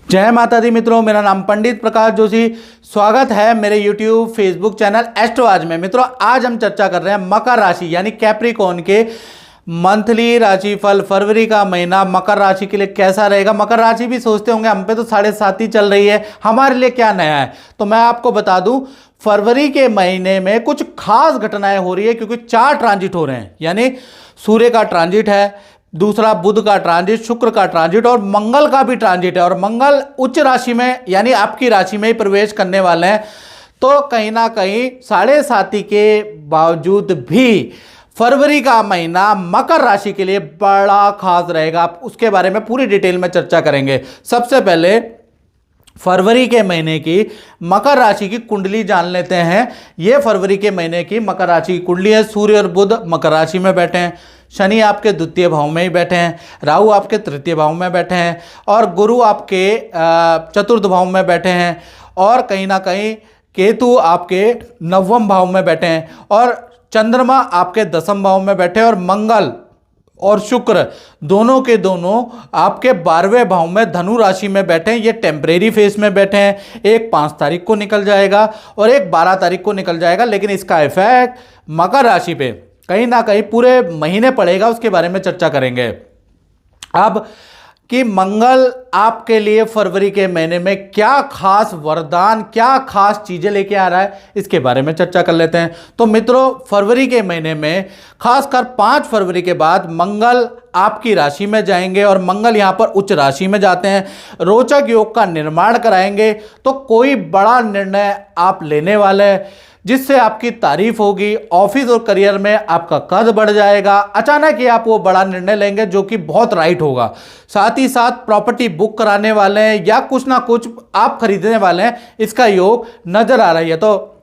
जय माता दी मित्रों, मेरा नाम पंडित प्रकाश जोशी। स्वागत है मेरे YouTube फेसबुक चैनल एस्ट्रो आज में। मित्रों, आज हम चर्चा कर रहे हैं मकर राशि यानी कैप्रिकॉर्न के मंथली राशिफल। फरवरी का महीना मकर राशि के लिए कैसा रहेगा। मकर राशि भी सोचते होंगे हम पे तो 7.5 ही चल रही है, हमारे लिए क्या नया है। तो मैं आपको बता दूं, फरवरी के महीने में कुछ खास घटनाएं हो रही है क्योंकि 4 ट्रांजिट हो रहे हैं। यानी सूर्य का ट्रांजिट है, दूसरा बुध का ट्रांजिट, शुक्र का ट्रांजिट और मंगल का भी ट्रांजिट है। और मंगल उच्च राशि में यानी आपकी राशि में ही प्रवेश करने वाले हैं। तो कहीं ना कहीं 7.5 के बावजूद भी फरवरी का महीना मकर राशि के लिए बड़ा खास रहेगा। आप उसके बारे में पूरी डिटेल में चर्चा करेंगे। सबसे पहले फरवरी के महीने की मकर राशि की कुंडली जान लेते हैं। यह फरवरी के महीने की मकर राशि की कुंडली है। सूर्य और बुध मकर राशि में बैठे हैं, शनि आपके द्वितीय भाव में ही बैठे हैं, राहु आपके तृतीय भाव में बैठे हैं और गुरु आपके चतुर्थ भाव में बैठे हैं और कहीं ना कहीं केतु आपके 9वें भाव में बैठे हैं और चंद्रमा आपके 10वें भाव में बैठे हैं और मंगल और शुक्र दोनों के दोनों आपके 12वें भाव में धनु राशि में बैठे हैं। ये टेम्परेरी फेस में बैठे हैं। एक 5 तारीख को निकल जाएगा और एक 12 तारीख को निकल जाएगा, लेकिन इसका इफेक्ट मकर राशि पे कहीं ना कहीं पूरे महीने पड़ेगा। उसके बारे में चर्चा करेंगे अब कि मंगल आपके लिए फरवरी के महीने में क्या खास वरदान, क्या खास चीजें लेके आ रहा है, इसके बारे में चर्चा कर लेते हैं। तो मित्रों, फरवरी के महीने में खासकर 5 फरवरी के बाद मंगल आपकी राशि में जाएंगे और मंगल यहां पर उच्च राशि में जाते हैं, रोचक योग का निर्माण कराएंगे। तो कोई बड़ा निर्णय आप लेने वाले हैं जिससे आपकी तारीफ होगी। ऑफिस और करियर में आपका कद बढ़ जाएगा। अचानक ही आप वो बड़ा निर्णय लेंगे जो कि बहुत राइट होगा। साथ ही साथ प्रॉपर्टी बुक कराने वाले हैं या कुछ ना कुछ आप खरीदने वाले हैं, इसका योग नजर आ रही है। तो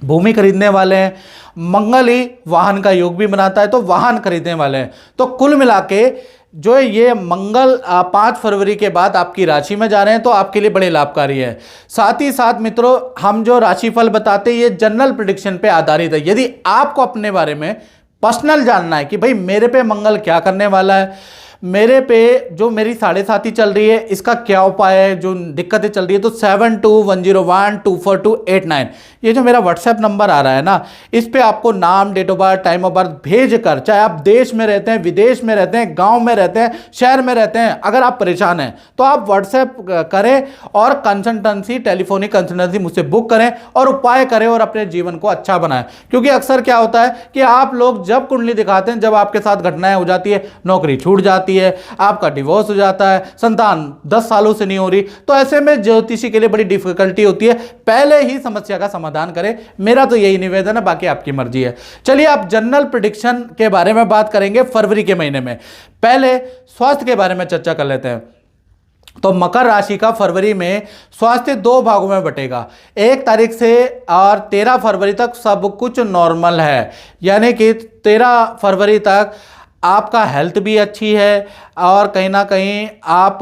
भूमि खरीदने वाले हैं, मंगल ही वाहन का योग भी बनाता है, तो वाहन खरीदने वाले हैं। तो कुल मिला के जो ये मंगल 5 फरवरी के बाद आपकी राशि में जा रहे हैं तो आपके लिए बड़े लाभकारी है। साथ ही साथ मित्रों, हम जो राशिफल बताते हैं ये जनरल प्रेडिक्शन पे आधारित है। यदि आपको अपने बारे में पर्सनल जानना है कि भाई मेरे पे मंगल क्या करने वाला है, मेरे पे जो मेरी 7.5 चल रही है इसका क्या उपाय है, जो दिक्कतें चल रही है, तो 7210124289 ये जो मेरा व्हाट्सएप नंबर आ रहा है ना, इस पे आपको नाम, date of birth, time of birth भेज कर, चाहे आप देश में रहते हैं, विदेश में रहते हैं, गांव में रहते हैं, शहर में रहते हैं, अगर आप परेशान हैं तो आप व्हाट्सएप करें और कंसल्टेंसी, टेलीफोनिक कंसल्टेंसी मुझसे बुक करें और उपाय करें और अपने जीवन को अच्छा बनाएं। क्योंकि अक्सर क्या होता है कि आप लोग जब कुंडली दिखाते हैं, जब आपके साथ घटनाएं हो जाती है, नौकरी छूट जाती है, आपका डिवोर्स हो जाता है, संतान 10 सालों से नहीं हो रही, तो ऐसे में ज्योतिषी के लिए बड़ी डिफिकल्टी होती है। पहले ही समस्या का समाधान करें, मेरा तो यही निवेदन है, बाकी आपकी मर्जी है। चलिए आप जनरल प्रेडिक्शन के बारे में बात करेंगे फरवरी के महीने में। पहले स्वास्थ्य के बारे में चर्चा कर लेते हैं। तो मकर राशि का फरवरी में स्वास्थ्य 2 भागों में बटेगा। 1 तारीख से और 13 फरवरी तक सब कुछ नॉर्मल है, यानी कि 13 फरवरी तक आपका हेल्थ भी अच्छी है और कहीं ना कहीं आप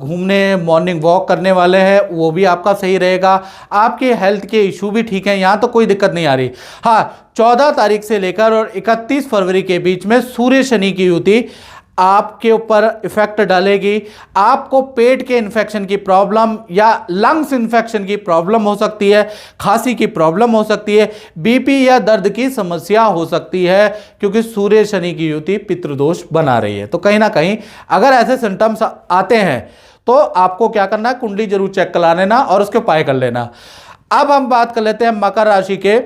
घूमने, मॉर्निंग वॉक करने वाले हैं, वो भी आपका सही रहेगा। आपके हेल्थ के इशू भी ठीक हैं, यहाँ तो कोई दिक्कत नहीं आ रही। हाँ, 14 तारीख से लेकर और 31 फरवरी के बीच में सूर्य शनि की युति आपके ऊपर इफेक्ट डालेगी। आपको पेट के इन्फेक्शन की प्रॉब्लम या लंग्स इन्फेक्शन की प्रॉब्लम हो सकती है, खांसी की प्रॉब्लम हो सकती है, बीपी या दर्द की समस्या हो सकती है, क्योंकि सूर्य शनि की युति पितृदोष बना रही है। तो कहीं ना कहीं अगर ऐसे सिम्टम्स आते हैं तो आपको क्या करना है, कुंडली जरूर चेक करा लेना और उसके उपाय कर लेना। अब हम बात कर लेते हैं मकर राशि के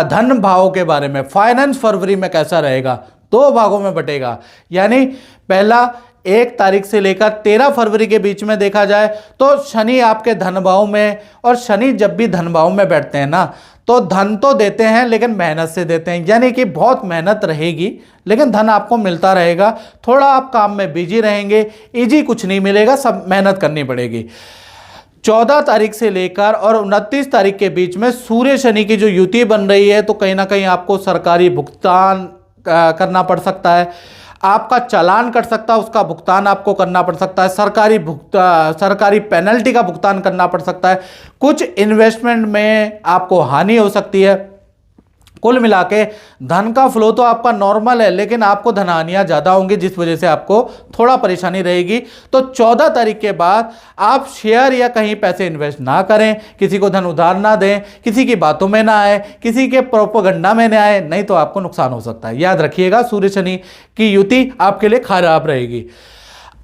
धन भाव के बारे में। फाइनेंस फरवरी में कैसा रहेगा, 2 भागों में बटेगा। यानी पहला 1 तारीख से लेकर 13 फरवरी के बीच में देखा जाए तो शनि आपके धन भाव में, और शनि जब भी धन भाव में बैठते हैं ना तो धन तो देते हैं लेकिन मेहनत से देते हैं। यानी कि बहुत मेहनत रहेगी लेकिन धन आपको मिलता रहेगा। थोड़ा आप काम में बिजी रहेंगे, इजी कुछ नहीं मिलेगा, सब मेहनत करनी पड़ेगी। 14 तारीख से लेकर और 29 तारीख के बीच में सूर्य शनि की जो युति बन रही है, तो कहीं ना कहीं आपको सरकारी भुगतान करना पड़ सकता है, आपका चालान कट सकता है, उसका भुगतान आपको करना पड़ सकता है, सरकारी पेनल्टी का भुगतान करना पड़ सकता है, कुछ इन्वेस्टमेंट में आपको हानि हो सकती है। कुल मिला के धन का फ्लो तो आपका नॉर्मल है, लेकिन आपको धनहानियां ज़्यादा होंगी, जिस वजह से आपको थोड़ा परेशानी रहेगी। तो 14 तारीख के बाद आप शेयर या कहीं पैसे इन्वेस्ट ना करें, किसी को धन उधार ना दें, किसी की बातों में ना आए, किसी के प्रोपेगेंडा में ना आए, नहीं तो आपको नुकसान हो सकता है। याद रखिएगा, सूर्य शनि की युति आपके लिए खराब रहेगी।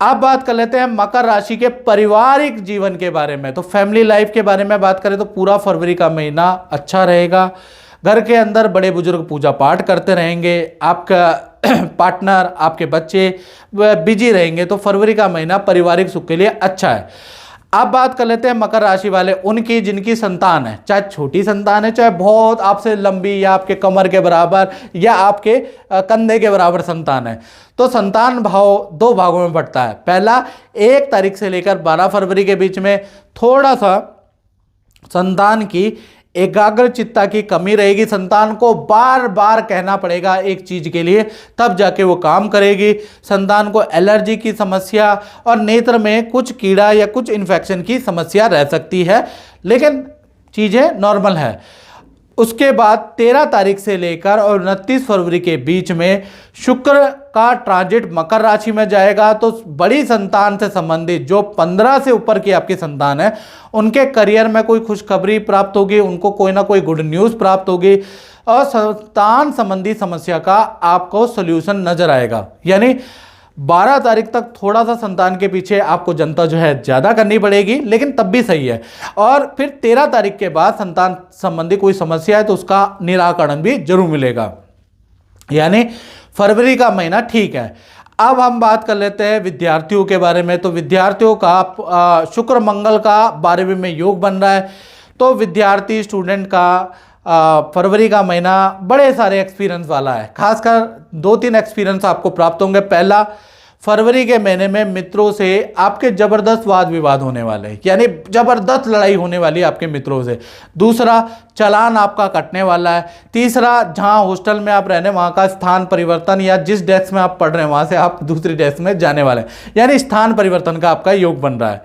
अब बात कर लेते हैं मकर राशि के पारिवारिक जीवन के बारे में। तो फैमिली लाइफ के बारे में बात करें तो पूरा फरवरी का महीना अच्छा रहेगा। घर के अंदर बड़े बुजुर्ग पूजा पाठ करते रहेंगे, आपका पार्टनर, आपके बच्चे बिजी रहेंगे। तो फरवरी का महीना पारिवारिक सुख के लिए अच्छा है। अब बात कर लेते हैं मकर राशि वाले उनकी जिनकी संतान है, चाहे छोटी संतान है, चाहे बहुत आपसे लंबी या आपके कमर के बराबर या आपके कंधे के बराबर संतान है। तो संतान भाव दो भागों में बढ़ता है। पहला, 1 तारीख से लेकर 12 फरवरी के बीच में थोड़ा सा संतान की एकाग्र चित्ता की कमी रहेगी। संतान को बार बार कहना पड़ेगा एक चीज के लिए, तब जाके वो काम करेगी। संतान को एलर्जी की समस्या और नेत्र में कुछ कीड़ा या कुछ इन्फेक्शन की समस्या रह सकती है, लेकिन चीजें नॉर्मल है। उसके बाद 13 तारीख से लेकर और 29 फरवरी के बीच में शुक्र का ट्रांजिट मकर राशि में जाएगा। तो बड़ी संतान से संबंधित जो 15 से ऊपर की आपकी संतान है, उनके करियर में कोई खुशखबरी प्राप्त होगी, उनको कोई ना कोई गुड न्यूज़ प्राप्त होगी और संतान संबंधी समस्या का आपको सोल्यूशन नजर आएगा। यानी 12 तारीख तक थोड़ा सा संतान के पीछे आपको जनता जो है ज़्यादा करनी पड़ेगी, लेकिन तब भी सही है। और फिर 13 तारीख के बाद संतान संबंधी कोई समस्या है तो उसका निराकरण भी जरूर मिलेगा। यानी फरवरी का महीना ठीक है। अब हम बात कर लेते हैं विद्यार्थियों के बारे में। तो विद्यार्थियों का शुक्र मंगल का 12वें में योग बन रहा है। तो विद्यार्थी स्टूडेंट का फरवरी का महीना बड़े सारे एक्सपीरियंस वाला है। खासकर 2-3 एक्सपीरियंस आपको प्राप्त होंगे। पहला, फरवरी के महीने में मित्रों से आपके जबरदस्त वाद विवाद होने वाले हैं, यानी जबरदस्त लड़ाई होने वाली है आपके मित्रों से। दूसरा, चालान आपका कटने वाला है। तीसरा, जहां हॉस्टल में आप रहने वहां का स्थान परिवर्तन, या जिस डेस्क में आप पढ़ रहे हैं वहां से आप दूसरी डेस्क में जाने वाले हैं, यानी स्थान परिवर्तन का आपका योग बन रहा है।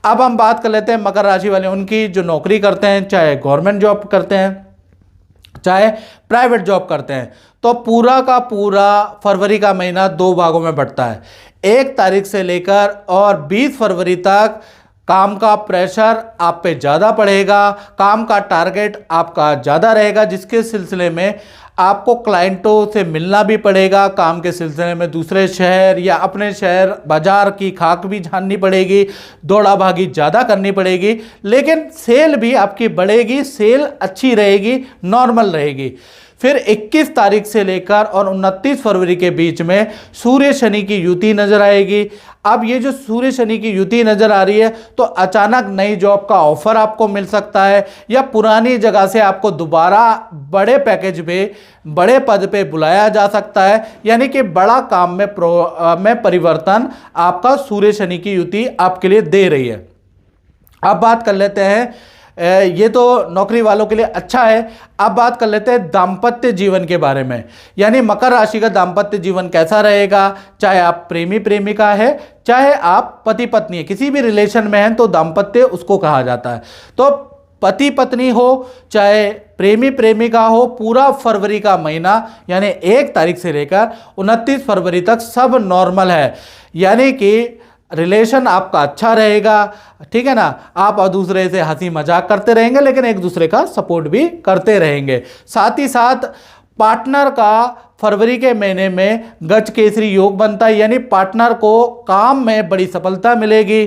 अब हम बात कर लेते हैं मकर राशि वाले उनकी जो नौकरी करते हैं, चाहे गवर्नमेंट जॉब करते हैं चाहे प्राइवेट जॉब करते हैं। तो पूरा का पूरा फरवरी का महीना 2 भागों में बढ़ता है। 1 तारीख से लेकर और 20 फरवरी तक काम का प्रेशर आप पे ज़्यादा पड़ेगा, काम का टारगेट आपका ज़्यादा रहेगा, जिसके सिलसिले में आपको क्लाइंटों से मिलना भी पड़ेगा। काम के सिलसिले में दूसरे शहर या अपने शहर बाजार की खाक भी जाननी पड़ेगी, दौड़ा भागी ज़्यादा करनी पड़ेगी, लेकिन सेल भी आपकी बढ़ेगी, सेल अच्छी रहेगी, नॉर्मल रहेगी। फिर 21 तारीख से लेकर और 29 फरवरी के बीच में सूर्य शनि की युति नजर आएगी। अब ये जो सूर्य शनि की युति नजर आ रही है, तो अचानक नई जॉब का ऑफर आपको मिल सकता है, या पुरानी जगह से आपको दोबारा बड़े पैकेज पे, बड़े पद पे बुलाया जा सकता है। यानी कि बड़ा काम में परिवर्तन आपका सूर्य शनि की युति आपके लिए दे रही है। अब बात कर लेते हैं, ये तो नौकरी वालों के लिए अच्छा है। अब बात कर लेते हैं दाम्पत्य जीवन के बारे में। यानी मकर राशि का दाम्पत्य जीवन कैसा रहेगा। चाहे आप प्रेमी प्रेमिका है, चाहे आप पति पत्नी है, किसी भी रिलेशन में हैं, तो दाम्पत्य उसको कहा जाता है। तो पति पत्नी हो चाहे प्रेमी प्रेमिका हो, पूरा फरवरी का महीना यानी 1 तारीख से लेकर 29 फरवरी तक सब नॉर्मल है। यानी कि रिलेशन आपका अच्छा रहेगा, ठीक है ना। आप और दूसरे से हंसी मजाक करते रहेंगे, लेकिन एक दूसरे का सपोर्ट भी करते रहेंगे। साथ ही साथ पार्टनर का फरवरी के महीने में गज केसरी योग बनता है, यानी पार्टनर को काम में बड़ी सफलता मिलेगी,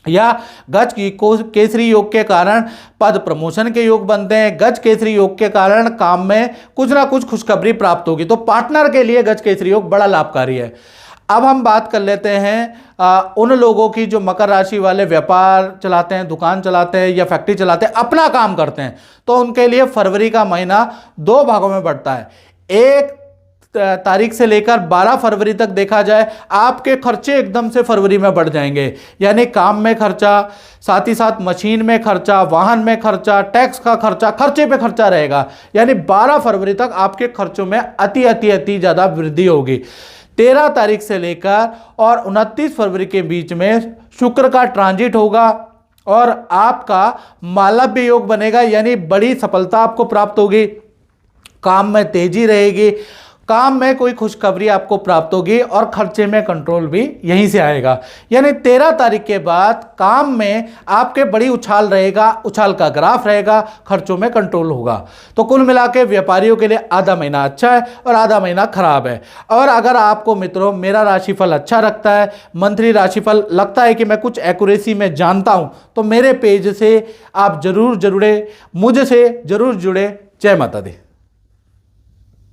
या गज की केसरी योग के कारण पद प्रमोशन के योग बनते हैं। गज केसरी योग के कारण काम में कुछ ना कुछ खुशखबरी प्राप्त होगी। तो पार्टनर के लिए गज केसरी योग बड़ा लाभकारी है। अब हम बात कर लेते हैं उन लोगों की जो मकर राशि वाले व्यापार चलाते हैं, दुकान चलाते हैं या फैक्ट्री चलाते हैं, अपना काम करते हैं, तो उनके लिए फरवरी का महीना 2 भागों में बढ़ता है। 1 तारीख से लेकर 12 फरवरी तक देखा जाए, आपके खर्चे एकदम से फरवरी में बढ़ जाएंगे। यानी काम में खर्चा, साथ ही साथ मशीन में खर्चा, वाहन में खर्चा, टैक्स का खर्चा, खर्चे पे खर्चा रहेगा। यानी 12 फरवरी तक आपके खर्चों में अति ज़्यादा वृद्धि होगी। 13 तारीख से लेकर और 29 फरवरी के बीच में शुक्र का ट्रांजिट होगा और आपका मालव्य योग बनेगा, यानी बड़ी सफलता आपको प्राप्त होगी। काम में तेजी रहेगी, काम में कोई खुशखबरी आपको प्राप्त होगी और खर्चे में कंट्रोल भी यहीं से आएगा। यानी 13 तारीख के बाद काम में आपके बड़ी उछाल रहेगा, उछाल का ग्राफ रहेगा, खर्चों में कंट्रोल होगा। तो कुल मिला के व्यापारियों के लिए आधा महीना अच्छा है और आधा महीना खराब है। और अगर आपको मित्रों मेरा राशिफल अच्छा लगता है, मंथली राशिफल लगता है कि मैं कुछ एक्यूरेसी में जानता हूं, तो मेरे पेज से आप जरूर जुड़े, मुझसे जरूर जुड़े। जय माता दी।